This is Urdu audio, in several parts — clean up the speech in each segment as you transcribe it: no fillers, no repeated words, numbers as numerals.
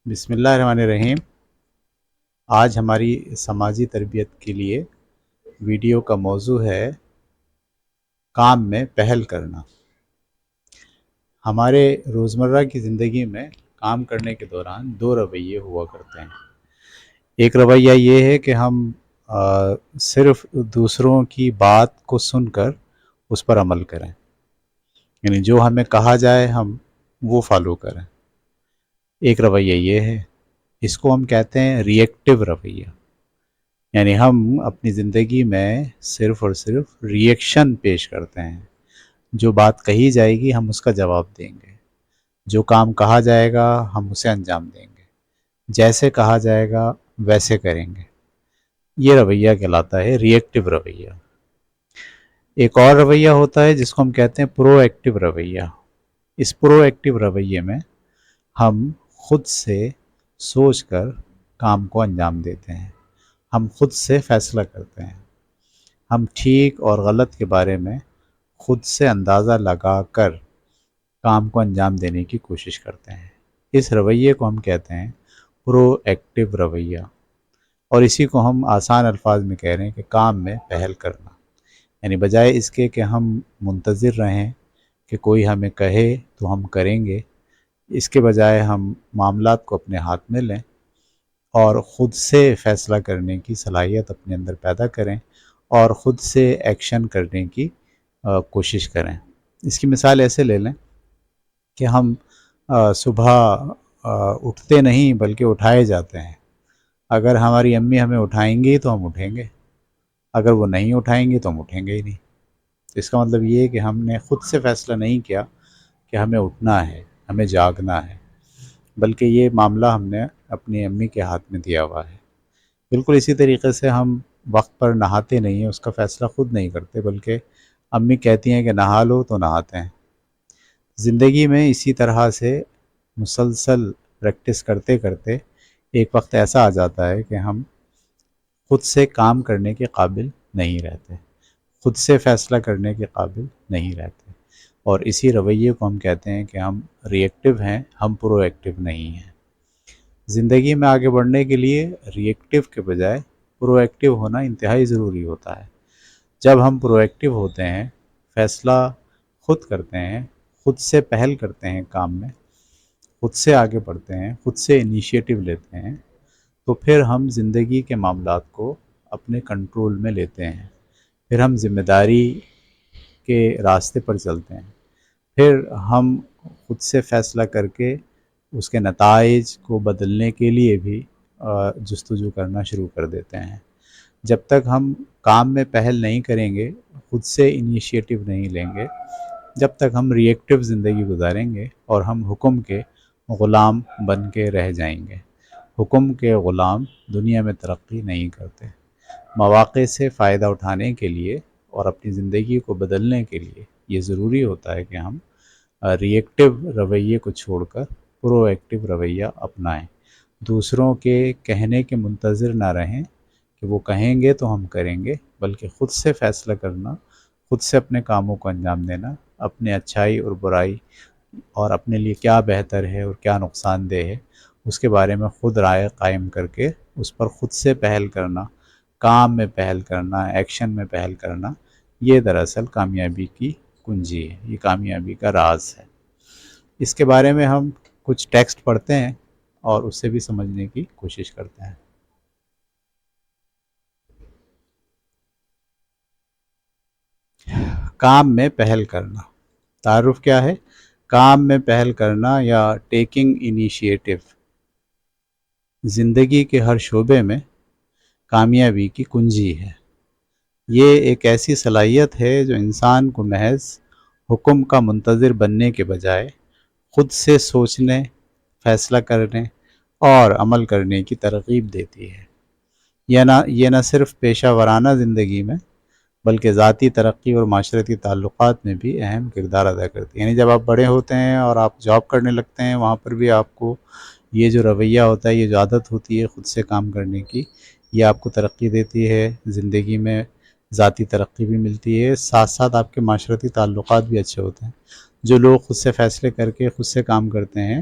بسم اللہ الرحمن الرحیم۔ آج ہماری سماجی تربیت کے لیے ویڈیو کا موضوع ہے کام میں پہل کرنا۔ ہمارے روزمرہ کی زندگی میں کام کرنے کے دوران دو رویے ہوا کرتے ہیں۔ ایک رویہ یہ ہے کہ ہم صرف دوسروں کی بات کو سن کر اس پر عمل کریں، یعنی جو ہمیں کہا جائے ہم وہ فالو کریں۔ ایک رویہ یہ ہے، اس کو ہم کہتے ہیں ری ایکٹیو رویہ، یعنی ہم اپنی زندگی میں صرف اور صرف ری ایکشن پیش کرتے ہیں۔ جو بات کہی جائے گی ہم اس کا جواب دیں گے، جو کام کہا جائے گا ہم اسے انجام دیں گے، جیسے کہا جائے گا ویسے کریں گے۔ یہ رویہ کہلاتا ہے ری ایکٹیو رویہ۔ ایک اور رویہ ہوتا ہے جس کو ہم کہتے ہیں پرو ایکٹیو رویہ۔ اس پرو ایکٹیو رویے میں ہم خود سے سوچ کر کام کو انجام دیتے ہیں، ہم خود سے فیصلہ کرتے ہیں، ہم ٹھیک اور غلط کے بارے میں خود سے اندازہ لگا کر کام کو انجام دینے کی کوشش کرتے ہیں۔ اس رویے کو ہم کہتے ہیں پرو ایکٹیو رویہ، اور اسی کو ہم آسان الفاظ میں کہہ رہے ہیں کہ کام میں پہل کرنا، یعنی بجائے اس کے کہ ہم منتظر رہیں کہ کوئی ہمیں کہے تو ہم کریں گے، اس کے بجائے ہم معاملات کو اپنے ہاتھ میں لیں اور خود سے فیصلہ کرنے کی صلاحیت اپنے اندر پیدا کریں اور خود سے ایکشن کرنے کی کوشش کریں۔ اس کی مثال ایسے لے لیں کہ ہم صبح اٹھتے نہیں بلکہ اٹھائے جاتے ہیں۔ اگر ہماری امی ہمیں اٹھائیں گی تو ہم اٹھیں گے، اگر وہ نہیں اٹھائیں گی تو ہم اٹھیں گے ہی نہیں۔ اس کا مطلب یہ ہے کہ ہم نے خود سے فیصلہ نہیں کیا کہ ہمیں اٹھنا ہے، ہمیں جاگنا ہے، بلکہ یہ معاملہ ہم نے اپنی امی کے ہاتھ میں دیا ہوا ہے۔ بالکل اسی طریقے سے ہم وقت پر نہاتے نہیں ہیں، اس کا فیصلہ خود نہیں کرتے، بلکہ امی کہتی ہیں کہ نہا لو تو نہاتے ہیں۔ زندگی میں اسی طرح سے مسلسل پریکٹس کرتے کرتے ایک وقت ایسا آ جاتا ہے کہ ہم خود سے کام کرنے کے قابل نہیں رہتے، خود سے فیصلہ کرنے کے قابل نہیں رہتے، اور اسی رویے کو ہم کہتے ہیں کہ ہم ری ایکٹیو ہیں، ہم پرو ایکٹیو نہیں ہیں۔ زندگی میں آگے بڑھنے کے لیے ری ایکٹیو کے بجائے پرو ایکٹیو ہونا انتہائی ضروری ہوتا ہے۔ جب ہم پرو ایکٹیو ہوتے ہیں، فیصلہ خود کرتے ہیں، خود سے پہل کرتے ہیں کام میں، خود سے آگے بڑھتے ہیں، خود سے انیشیٹو لیتے ہیں، تو پھر ہم زندگی کے معاملات کو اپنے کنٹرول میں لیتے ہیں، پھر ہم ذمہ داری کے راستے پر چلتے ہیں، پھر ہم خود سے فیصلہ کر کے اس کے نتائج کو بدلنے کے لیے بھی جستجو کرنا شروع کر دیتے ہیں۔ جب تک ہم کام میں پہل نہیں کریں گے، خود سے انیشیٹو نہیں لیں گے، جب تک ہم ری ایکٹیو زندگی گزاریں گے اور ہم حکم کے غلام بن کے رہ جائیں گے۔ حکم کے غلام دنیا میں ترقی نہیں کرتے۔ مواقع سے فائدہ اٹھانے کے لیے اور اپنی زندگی کو بدلنے کے لیے یہ ضروری ہوتا ہے کہ ہم ری ایکٹیو رویے کو چھوڑ کر پرو ایکٹیو رویہ اپنائیں۔ دوسروں کے کہنے کے منتظر نہ رہیں کہ وہ کہیں گے تو ہم کریں گے، بلکہ خود سے فیصلہ کرنا، خود سے اپنے کاموں کو انجام دینا، اپنے اچھائی اور برائی اور اپنے لیے کیا بہتر ہے اور کیا نقصان دہ ہے اس کے بارے میں خود رائے قائم کر کے اس پر خود سے پہل کرنا، کام میں پہل کرنا، ایکشن میں پہل کرنا، یہ دراصل کامیابی کی کنجی ہے، یہ کامیابی کا راز ہے۔ اس کے بارے میں ہم کچھ ٹیکسٹ پڑھتے ہیں اور اسے بھی سمجھنے کی کوشش کرتے ہیں۔ کام میں پہل کرنا، تعارف کیا ہے؟ کام میں پہل کرنا یا ٹیکنگ انیشیٹو زندگی کے ہر شعبے میں کامیابی کی کنجی ہے۔ یہ ایک ایسی صلاحیت ہے جو انسان کو محض حکم کا منتظر بننے کے بجائے خود سے سوچنے، فیصلہ کرنے اور عمل کرنے کی ترغیب دیتی ہے۔ یہ نہ صرف پیشہ ورانہ زندگی میں بلکہ ذاتی ترقی اور معاشرتی تعلقات میں بھی اہم کردار ادا کرتی ہے۔ یعنی جب آپ بڑے ہوتے ہیں اور آپ جاب کرنے لگتے ہیں، وہاں پر بھی آپ کو یہ جو رویہ ہوتا ہے، یہ جو عادت ہوتی ہے خود سے کام کرنے کی، یہ آپ کو ترقی دیتی ہے، زندگی میں ذاتی ترقی بھی ملتی ہے، ساتھ ساتھ آپ کے معاشرتی تعلقات بھی اچھے ہوتے ہیں۔ جو لوگ خود سے فیصلے کر کے خود سے کام کرتے ہیں،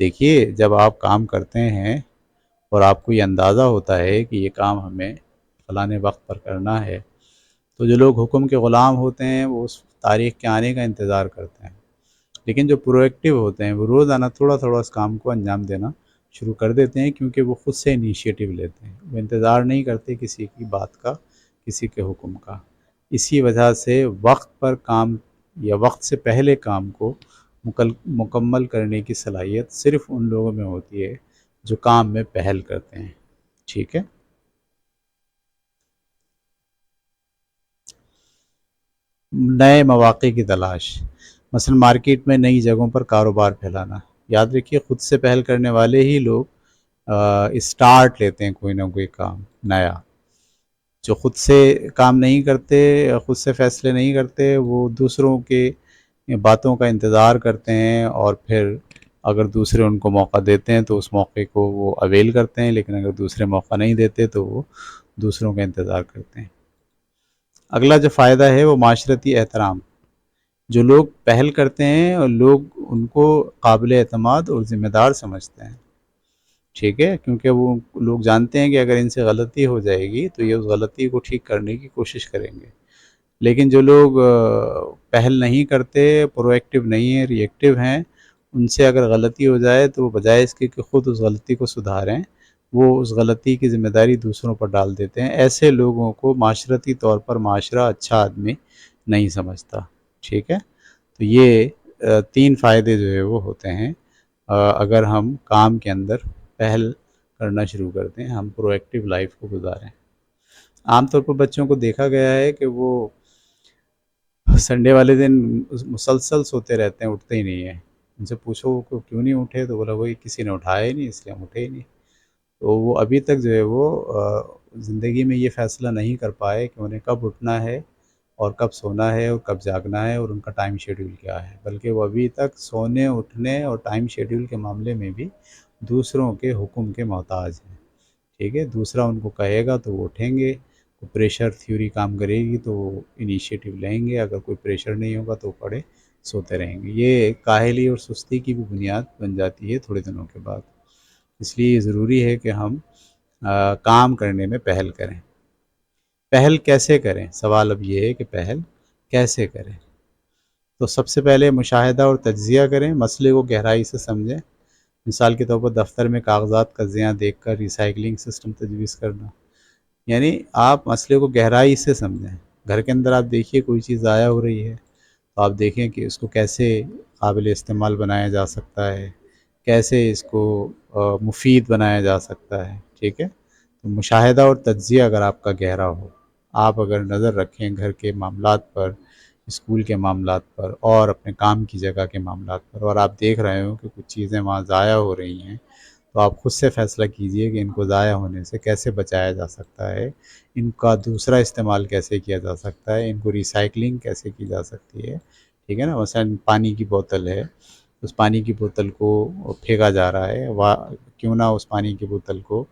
دیکھیے جب آپ کام کرتے ہیں اور آپ کو یہ اندازہ ہوتا ہے کہ یہ کام ہمیں فلانے وقت پر کرنا ہے، تو جو لوگ حکم کے غلام ہوتے ہیں وہ اس تاریخ کے آنے کا انتظار کرتے ہیں، لیکن جو پرو ایکٹیو ہوتے ہیں وہ روزانہ تھوڑا تھوڑا اس کام کو انجام دینا شروع کر دیتے ہیں، کیونکہ وہ خود سے انیشیٹو لیتے ہیں، وہ انتظار نہیں کرتے کسی کی بات کا، کسی کے حکم کا۔ اسی وجہ سے وقت پر کام یا وقت سے پہلے کام کو مکمل کرنے کی صلاحیت صرف ان لوگوں میں ہوتی ہے جو کام میں پہل کرتے ہیں، ٹھیک ہے؟ نئے مواقع کی تلاش، مثلا مارکیٹ میں نئی جگہوں پر کاروبار پھیلانا۔ یاد رکھیے خود سے پہل کرنے والے ہی لوگ اسٹارٹ لیتے ہیں کوئی نہ کوئی کام نیا۔ جو خود سے کام نہیں کرتے، خود سے فیصلے نہیں کرتے، وہ دوسروں کے باتوں کا انتظار کرتے ہیں، اور پھر اگر دوسرے ان کو موقع دیتے ہیں تو اس موقع کو وہ اویل کرتے ہیں، لیکن اگر دوسرے موقع نہیں دیتے تو وہ دوسروں کا انتظار کرتے ہیں۔ اگلا جو فائدہ ہے وہ معاشرتی احترام۔ جو لوگ پہل کرتے ہیں اور لوگ ان کو قابل اعتماد اور ذمہ دار سمجھتے ہیں، ٹھیک ہے، کیونکہ وہ لوگ جانتے ہیں کہ اگر ان سے غلطی ہو جائے گی تو یہ اس غلطی کو ٹھیک کرنے کی کوشش کریں گے۔ لیکن جو لوگ پہل نہیں کرتے، پرو ایکٹیو نہیں ہیں، ری ایکٹیو ہیں، ان سے اگر غلطی ہو جائے تو وہ بجائے اس کے کہ خود اس غلطی کو سدھاریں، وہ اس غلطی کی ذمہ داری دوسروں پر ڈال دیتے ہیں۔ ایسے لوگوں کو معاشرتی طور پر معاشرہ اچھا آدمی نہیں سمجھتا، ٹھیک ہے؟ تو یہ تین فائدے جو ہے وہ ہوتے ہیں اگر ہم کام کے اندر پہل کرنا شروع کرتے ہیں، ہم پرو ایکٹیو لائف کو گزاریں۔ عام طور پر بچوں کو دیکھا گیا ہے کہ وہ سنڈے والے دن مسلسل سوتے رہتے ہیں، اٹھتے ہی نہیں ہیں۔ ان سے پوچھو کہ کیوں نہیں اٹھے تو بولا وہی کسی نے اٹھایا ہی نہیں اس لیے ہم اٹھے ہی نہیں۔ تو وہ ابھی تک جو ہے وہ زندگی میں یہ فیصلہ نہیں کر پائے کہ انہیں کب اٹھنا ہے اور کب سونا ہے اور کب جاگنا ہے اور ان کا ٹائم شیڈول کیا ہے، بلکہ وہ ابھی تک سونے، اٹھنے اور ٹائم شیڈول کے معاملے میں بھی دوسروں کے حکم کے محتاج ہیں، ٹھیک ہے؟ دوسرا ان کو کہے گا تو وہ اٹھیں گے، پریشر تھیوری کام کرے گی تو وہ انیشیٹو لیں گے، اگر کوئی پریشر نہیں ہوگا تو پڑے سوتے رہیں گے۔ یہ کاہلی اور سستی کی بھی بنیاد بن جاتی ہے تھوڑے دنوں کے بعد۔ اس لیے یہ ضروری ہے کہ ہم کام کرنے میں پہل کریں۔ پہل کیسے کریں؟ سوال اب یہ ہے کہ پہل کیسے کریں؟ تو سب سے پہلے مشاہدہ اور تجزیہ کریں، مسئلے کو گہرائی سے سمجھیں۔ مثال کے طور پر دفتر میں کاغذات کا زیاں دیکھ کر ریسائکلنگ سسٹم تجویز کرنا، یعنی آپ مسئلے کو گہرائی سے سمجھیں۔ گھر کے اندر آپ دیکھیے کوئی چیز ضائع ہو رہی ہے تو آپ دیکھیں کہ اس کو کیسے قابل استعمال بنایا جا سکتا ہے، کیسے اس کو مفید بنایا جا سکتا ہے، ٹھیک ہے؟ تو مشاہدہ اور تجزیہ اگر آپ کا گہرا ہو، آپ اگر نظر رکھیں گھر کے معاملات پر، اسکول کے معاملات پر اور اپنے کام کی جگہ کے معاملات پر، اور آپ دیکھ رہے ہو کہ کچھ چیزیں وہاں ضائع ہو رہی ہیں، تو آپ خود سے فیصلہ کیجئے کہ ان کو ضائع ہونے سے کیسے بچایا جا سکتا ہے، ان کا دوسرا استعمال کیسے کیا جا سکتا ہے، ان کو ریسائکلنگ کیسے کی جا سکتی ہے، ٹھیک ہے نا؟ مثلا پانی کی بوتل ہے، اس پانی کی بوتل کو پھینکا جا رہا ہے، کیوں نہ اس پانی کی بوتل کو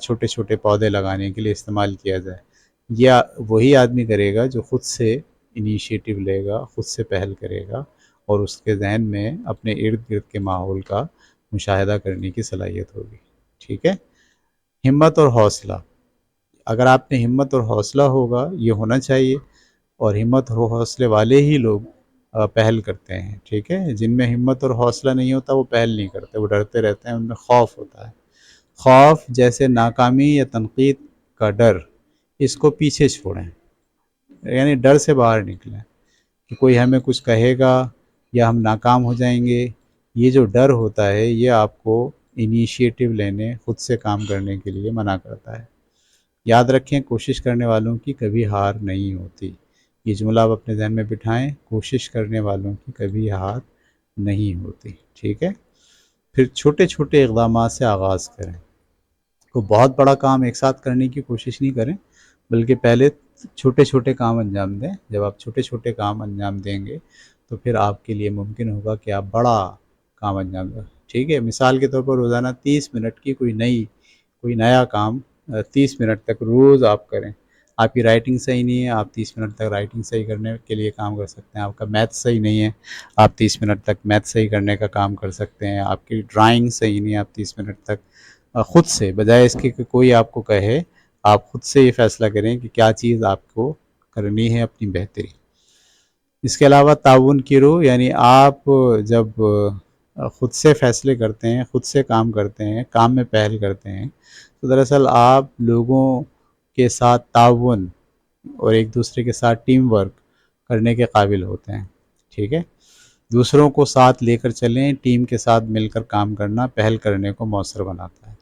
چھوٹے چھوٹے پودے لگانے کے لیے استعمال کیا جائے۔ یا وہی آدمی کرے گا جو خود سے انیشیٹو لے گا، خود سے پہل کرے گا، اور اس کے ذہن میں اپنے ارد گرد کے ماحول کا مشاہدہ کرنے کی صلاحیت ہوگی، ٹھیک ہے؟ ہمت اور حوصلہ، اگر آپ میں ہمت اور حوصلہ ہوگا، یہ ہونا چاہیے، اور ہمت اور حوصلے والے ہی لوگ پہل کرتے ہیں، ٹھیک ہے؟ جن میں ہمت اور حوصلہ نہیں ہوتا وہ پہل نہیں کرتے، وہ ڈرتے رہتے ہیں، ان میں خوف ہوتا ہے۔ خوف جیسے ناکامی یا تنقید کا ڈر، اس کو پیچھے چھوڑیں، یعنی ڈر سے باہر نکلیں کہ کوئی ہمیں کچھ کہے گا یا ہم ناکام ہو جائیں گے۔ یہ جو ڈر ہوتا ہے یہ آپ کو انیشیٹو لینے، خود سے کام کرنے کے لیے منع کرتا ہے۔ یاد رکھیں کوشش کرنے والوں کی کبھی ہار نہیں ہوتی، یہ جملہ آپ اپنے ذہن میں بٹھائیں، کوشش کرنے والوں کی کبھی ہار نہیں ہوتی، ٹھیک ہے؟ پھر چھوٹے چھوٹے اقدامات سے آغاز کریں، کوئی بہت بڑا کام ایک ساتھ کرنے کی کوشش نہیں کریں، بلکہ پہلے چھوٹے چھوٹے کام انجام دیں۔ جب آپ چھوٹے چھوٹے کام انجام دیں گے تو پھر آپ کے لیے ممکن ہوگا کہ آپ بڑا کام انجام دیں، ٹھیک ہے؟ مثال کے طور پر روزانہ 30 منٹ کی کوئی نیا کام 30 منٹ تک روز آپ کریں، آپ کی رائٹنگ صحیح نہیں ہے، آپ 30 منٹ تک رائٹنگ صحیح کرنے کے لیے کام کر سکتے ہیں. آپ کا میتھ صحیح نہیں ہے، آپ 30 منٹ تک میتھ صحیح کرنے کا کام کر سکتے ہیں. آپ کی ڈرائنگ صحیح نہیں ہے، آپ 30 منٹ تک خود سے، بجائے اس کے کہ کوئی آپ کو کہے، آپ خود سے یہ فیصلہ کریں کہ کیا چیز آپ کو کرنی ہے اپنی بہتری. اس کے علاوہ تعاون کی روح، یعنی آپ جب خود سے فیصلے کرتے ہیں، خود سے کام کرتے ہیں، کام میں پہل کرتے ہیں، تو دراصل آپ لوگوں کے ساتھ تعاون اور ایک دوسرے کے ساتھ ٹیم ورک کرنے کے قابل ہوتے ہیں. ٹھیک ہے، دوسروں کو ساتھ لے کر چلیں، ٹیم کے ساتھ مل کر کام کرنا پہل کرنے کو مؤثر بناتا ہے.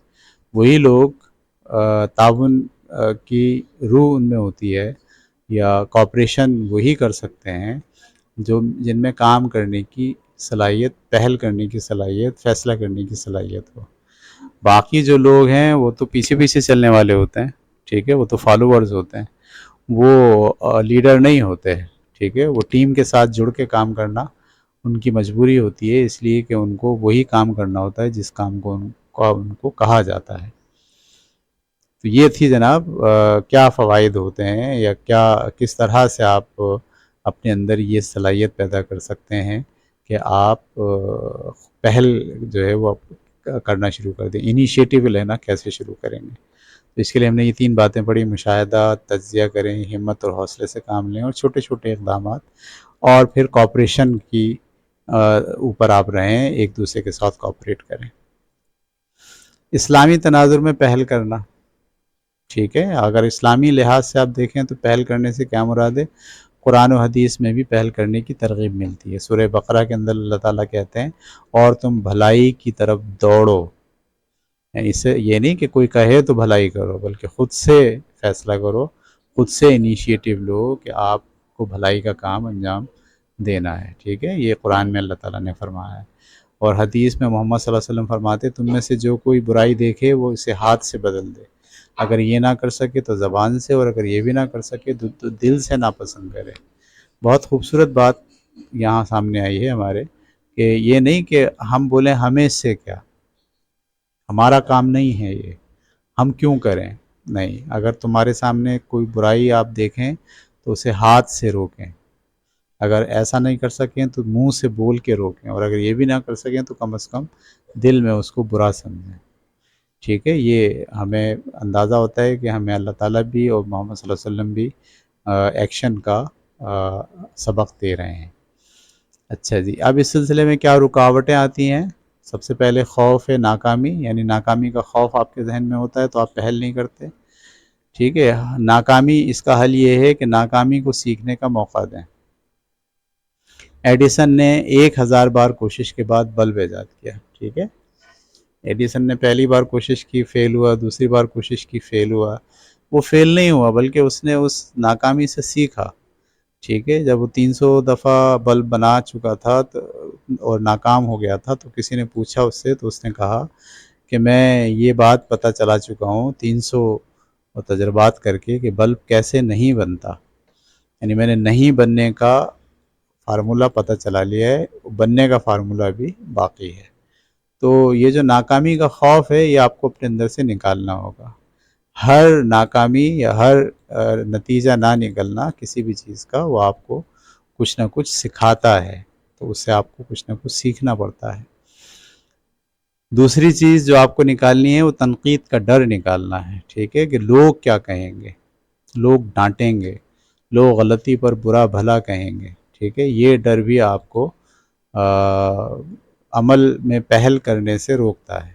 وہی لوگ تعاون کی روح ان میں ہوتی ہے، یا کوآپریشن وہی کر سکتے ہیں جن میں کام کرنے کی صلاحیت، پہل کرنے کی صلاحیت، فیصلہ کرنے کی صلاحیت ہو. باقی جو لوگ ہیں وہ تو پیچھے پیچھے چلنے والے ہوتے ہیں. ٹھیک ہے، وہ تو فالوورز ہوتے ہیں، وہ لیڈر نہیں ہوتے. ٹھیک ہے، وہ ٹیم کے ساتھ جڑ کے کام کرنا ان کی مجبوری ہوتی ہے، اس لیے کہ ان کو وہی کام کرنا ہوتا ہے جس کام کو ان کو کہا جاتا ہے. تو یہ تھی جناب کیا فوائد ہوتے ہیں، یا کس طرح سے آپ اپنے اندر یہ صلاحیت پیدا کر سکتے ہیں کہ آپ پہل جو ہے وہ کرنا شروع کر دیں، انیشیٹو لینا کیسے شروع کریں گے. تو اس کے لیے ہم نے یہ 3 باتیں پڑھی: مشاہدہ، تجزیہ کریں، ہمت اور حوصلے سے کام لیں، اور چھوٹے چھوٹے اقدامات، اور پھر کوآپریشن کی اوپر آپ رہیں، ایک دوسرے کے ساتھ کوآپریٹ کریں. اسلامی تناظر میں پہل کرنا. ٹھیک ہے، اگر اسلامی لحاظ سے آپ دیکھیں تو پہل کرنے سے کیا مراد ہے؟ قرآن و حدیث میں بھی پہل کرنے کی ترغیب ملتی ہے. سورہ بقرہ کے اندر اللہ تعالیٰ کہتے ہیں اور تم بھلائی کی طرف دوڑو. یعنی اس سے یہ نہیں کہ کوئی کہے تو بھلائی کرو، بلکہ خود سے فیصلہ کرو، خود سے انیشیٹو لو کہ آپ کو بھلائی کا کام انجام دینا ہے. ٹھیک ہے، یہ قرآن میں اللہ تعالیٰ نے فرمایا ہے. اور حدیث میں محمد صلی اللہ علیہ وسلم فرماتے تم میں سے جو کوئی برائی دیکھے وہ اسے ہاتھ سے بدل دے، اگر یہ نہ کر سکے تو زبان سے، اور اگر یہ بھی نہ کر سکے تو دل سے ناپسند کرے. بہت خوبصورت بات یہاں سامنے آئی ہے ہمارے، کہ یہ نہیں کہ ہم بولیں ہمیں اس سے کیا، ہمارا کام نہیں ہے یہ، ہم کیوں کریں. نہیں، اگر تمہارے سامنے کوئی برائی آپ دیکھیں تو اسے ہاتھ سے روکیں. اگر ایسا نہیں کر سکیں تو منہ سے بول کے روکیں، اور اگر یہ بھی نہ کر سکیں تو کم از کم دل میں اس کو برا سمجھیں. ٹھیک ہے، یہ ہمیں اندازہ ہوتا ہے کہ ہمیں اللہ تعالیٰ بھی اور محمد صلی اللہ علیہ وسلم بھی ایکشن کا سبق دے رہے ہیں. اچھا جی، اب اس سلسلے میں کیا رکاوٹیں آتی ہیں؟ سب سے پہلے خوف ناکامی، یعنی ناکامی کا خوف آپ کے ذہن میں ہوتا ہے تو آپ پہل نہیں کرتے. ٹھیک ہے، ناکامی، اس کا حل یہ ہے کہ ناکامی کو سیکھنے کا موقع دیں. ایڈیسن نے 1000 بار کوشش کے بعد بلب ایجاد کیا. ٹھیک ہے، ایڈیسن نے پہلی بار کوشش کی، فیل ہوا، دوسری بار کوشش کی، فیل ہوا. وہ فیل نہیں ہوا، بلکہ اس نے اس ناکامی سے سیکھا. ٹھیک ہے، جب وہ 300 دفعہ بلب بنا چکا تھا اور ناکام ہو گیا تھا، تو کسی نے پوچھا اس سے، تو اس نے کہا کہ میں یہ بات پتہ چلا چکا ہوں 300 تجربات کر کے کہ بلب کیسے نہیں بنتا. یعنی میں نے نہیں بننے کا فارمولہ پتہ چلا لیا ہے، بننے کا فارمولہ بھی باقی ہے. تو یہ جو ناکامی کا خوف ہے، یہ آپ کو اپنے اندر سے نکالنا ہوگا. ہر ناکامی یا ہر نتیجہ نہ نکلنا کسی بھی چیز کا، وہ آپ کو کچھ نہ کچھ سکھاتا ہے، تو اس سے آپ کو کچھ نہ کچھ سیکھنا پڑتا ہے. دوسری چیز جو آپ کو نکالنی ہے وہ تنقید کا ڈر نکالنا ہے. ٹھیک ہے، کہ لوگ کیا کہیں گے، لوگ ڈانٹیں گے، لوگ غلطی پر برا بھلا کہیں گے. ٹھیک ہے، یہ ڈر بھی آپ کو عمل میں پہل کرنے سے روکتا ہے.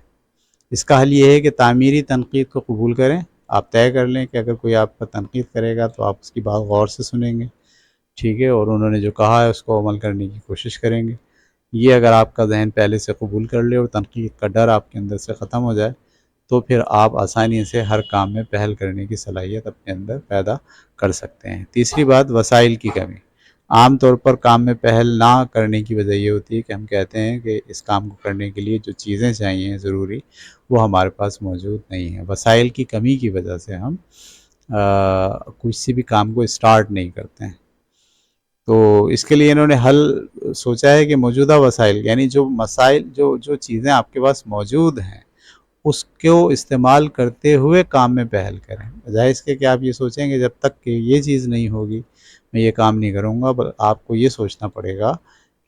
اس کا حل یہ ہے کہ تعمیری تنقید کو قبول کریں. آپ طے کر لیں کہ اگر کوئی آپ کا تنقید کرے گا تو آپ اس کی بات غور سے سنیں گے. ٹھیک ہے، اور انہوں نے جو کہا ہے اس کو عمل کرنے کی کوشش کریں گے. یہ اگر آپ کا ذہن پہلے سے قبول کر لے اور تنقید کا ڈر آپ کے اندر سے ختم ہو جائے، تو پھر آپ آسانی سے ہر کام میں پہل کرنے کی صلاحیت اپنے اندر پیدا کر سکتے ہیں. تیسری بات، وسائل کی کمی. عام طور پر کام میں پہل نہ کرنے کی وجہ یہ ہوتی ہے کہ ہم کہتے ہیں کہ اس کام کو کرنے کے لیے جو چیزیں چاہیے ضروری، وہ ہمارے پاس موجود نہیں ہیں. وسائل کی کمی کی وجہ سے ہم کسی بھی کام کو اسٹارٹ نہیں کرتے ہیں. تو اس کے لیے انہوں نے حل سوچا ہے کہ موجودہ وسائل، یعنی جو مسائل جو چیزیں آپ کے پاس موجود ہیں اس کو استعمال کرتے ہوئے کام میں پہل کریں، بجائے اس کے کہ آپ یہ سوچیں کہ جب تک کہ یہ چیز نہیں ہوگی میں یہ کام نہیں کروں گا۔ آپ کو یہ سوچنا پڑے گا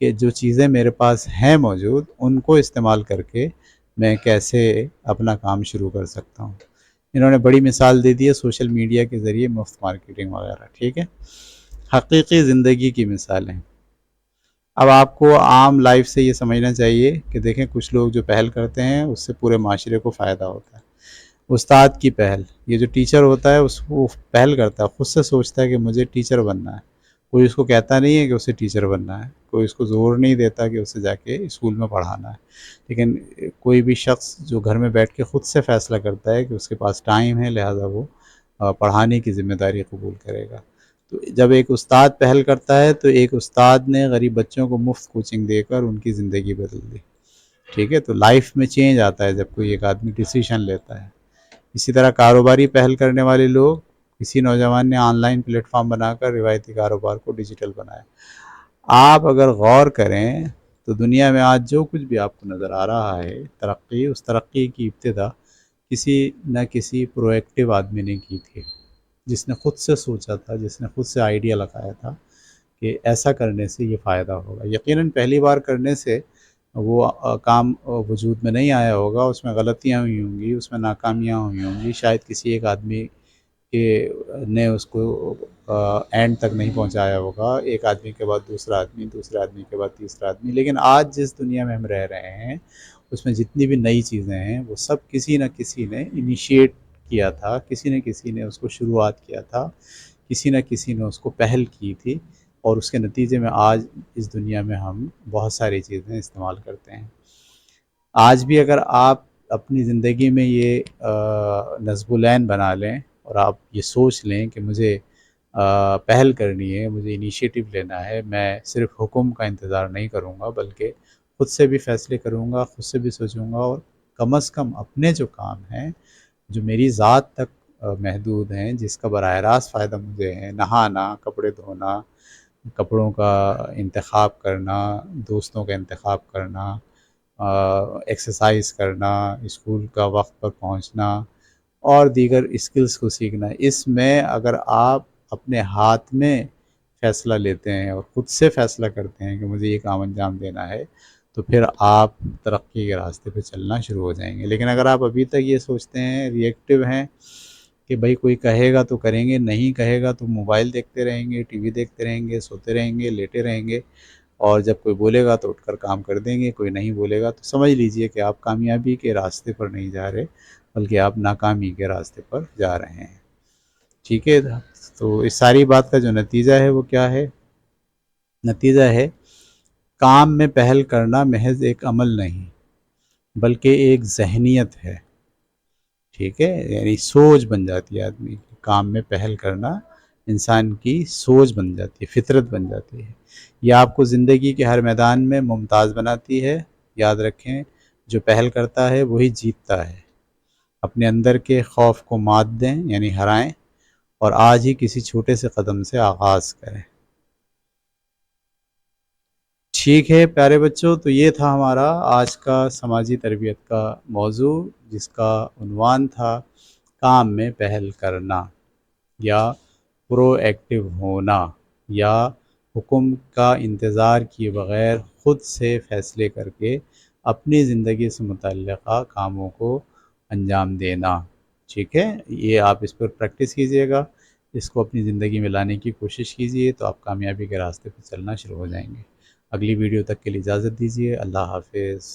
کہ جو چیزیں میرے پاس ہیں موجود ان کو استعمال کر کے میں کیسے اپنا کام شروع کر سکتا ہوں۔ انہوں نے بڑی مثال دے دی ہے سوشل میڈیا کے ذریعے مفت مارکیٹنگ وغیرہ، ٹھیک ہے، حقیقی زندگی کی مثالیں۔ اب آپ کو عام لائف سے یہ سمجھنا چاہیے کہ دیکھیں کچھ لوگ جو پہل کرتے ہیں اس سے پورے معاشرے کو فائدہ ہوتا ہے۔ استاد کی پہل، یہ جو ٹیچر ہوتا ہے اس کو پہل کرتا ہے، خود سے سوچتا ہے کہ مجھے ٹیچر بننا ہے، کوئی اس کو کہتا نہیں ہے کہ اسے ٹیچر بننا ہے، کوئی اس کو زور نہیں دیتا کہ اسے جا کے اسکول میں پڑھانا ہے، لیکن کوئی بھی شخص جو گھر میں بیٹھ کے خود سے فیصلہ کرتا ہے کہ اس کے پاس ٹائم ہے لہٰذا وہ پڑھانے کی ذمہ داری قبول کرے گا۔ تو جب ایک استاد پہل کرتا ہے تو ایک استاد نے غریب بچوں کو مفت کوچنگ دے کر ان کی زندگی بدل دی، ٹھیک ہے، تو لائف میں چینج آتا ہے جب کوئی ایک آدمی ڈیسیشن لیتا ہے۔ اسی طرح کاروباری پہل کرنے والے لوگ، کسی نوجوان نے آن لائن پلیٹ فارم بنا کر روایتی کاروبار کو ڈیجیٹل بنایا۔ آپ اگر غور کریں تو دنیا میں آج جو کچھ بھی آپ کو نظر آ رہا ہے ترقی، اس ترقی کی ابتدا کسی نہ کسی پرو ایکٹیو آدمی نے کی تھی، جس نے خود سے سوچا تھا، جس نے خود سے آئیڈیا لگایا تھا کہ ایسا کرنے سے یہ فائدہ ہوگا۔ یقیناً پہلی بار کرنے سے وہ کام وجود میں نہیں آیا ہوگا، اس میں غلطیاں ہوئی ہوں گی، اس میں ناکامیاں ہوئی ہوں گی، شاید کسی ایک آدمی کے نے اس کو اینڈ تک نہیں پہنچایا ہوگا، ایک آدمی کے بعد دوسرا آدمی، دوسرے آدمی کے بعد تیسرا آدمی، لیکن آج جس دنیا میں ہم رہ رہے ہیں اس میں جتنی بھی نئی چیزیں ہیں وہ سب کسی نہ کسی نے انیشیٹ کیا تھا، کسی نہ کسی نے اس کو شروعات کیا تھا، کسی نہ کسی نے اس کو پہل کی تھی، اور اس کے نتیجے میں آج اس دنیا میں ہم بہت ساری چیزیں استعمال کرتے ہیں۔ آج بھی اگر آپ اپنی زندگی میں یہ نصب العین بنا لیں اور آپ یہ سوچ لیں کہ مجھے پہل کرنی ہے، مجھے انیشیٹو لینا ہے، میں صرف حکم کا انتظار نہیں کروں گا بلکہ خود سے بھی فیصلے کروں گا، خود سے بھی سوچوں گا، اور کم از کم اپنے جو کام ہیں جو میری ذات تک محدود ہیں، جس کا براہ راست فائدہ مجھے ہے، نہانا، کپڑے دھونا، کپڑوں کا انتخاب کرنا، دوستوں کا انتخاب کرنا، ایکسرسائز کرنا، اسکول کا وقت پر پہنچنا اور دیگر اسکلز کو سیکھنا، اس میں اگر آپ اپنے ہاتھ میں فیصلہ لیتے ہیں اور خود سے فیصلہ کرتے ہیں کہ مجھے یہ کام انجام دینا ہے تو پھر آپ ترقی کے راستے پہ چلنا شروع ہو جائیں گے۔ لیکن اگر آپ ابھی تک یہ سوچتے ہیں، ری ایکٹیو ہیں کہ بھائی کوئی کہے گا تو کریں گے، نہیں کہے گا تو موبائل دیکھتے رہیں گے، ٹی وی دیکھتے رہیں گے، سوتے رہیں گے، لیٹے رہیں گے، اور جب کوئی بولے گا تو اٹھ کر کام کر دیں گے، کوئی نہیں بولے گا تو سمجھ لیجئے کہ آپ کامیابی کے راستے پر نہیں جا رہے بلکہ آپ ناکامی کے راستے پر جا رہے ہیں، ٹھیک ہے۔ تو اس ساری بات کا جو نتیجہ ہے وہ کیا ہے؟ نتیجہ ہے کام میں پہل کرنا محض ایک عمل نہیں بلکہ ایک ذہنیت ہے، ٹھیک ہے، یعنی سوچ بن جاتی ہے آدمی کی، کام میں پہل کرنا انسان کی سوچ بن جاتی ہے، فطرت بن جاتی ہے، یہ آپ کو زندگی کے ہر میدان میں ممتاز بناتی ہے۔ یاد رکھیں جو پہل کرتا ہے وہی جیتتا ہے۔ اپنے اندر کے خوف کو مات دیں یعنی ہرائیں، اور آج ہی کسی چھوٹے سے قدم سے آغاز کریں۔ ٹھیک ہے پیارے بچوں، تو یہ تھا ہمارا آج کا سماجی تربیت کا موضوع، جس کا عنوان تھا کام میں پہل کرنا، یا پرو ایکٹیو ہونا، یا حکم کا انتظار کیے بغیر خود سے فیصلے کر کے اپنی زندگی سے متعلقہ کاموں کو انجام دینا، ٹھیک ہے۔ یہ آپ اس پر پریکٹس کیجئے گا، اس کو اپنی زندگی میں لانے کی کوشش کیجئے تو آپ کامیابی کے راستے پر چلنا شروع ہو جائیں گے۔ اگلی ویڈیو تک کے لیے اجازت دیجیے، اللہ حافظ۔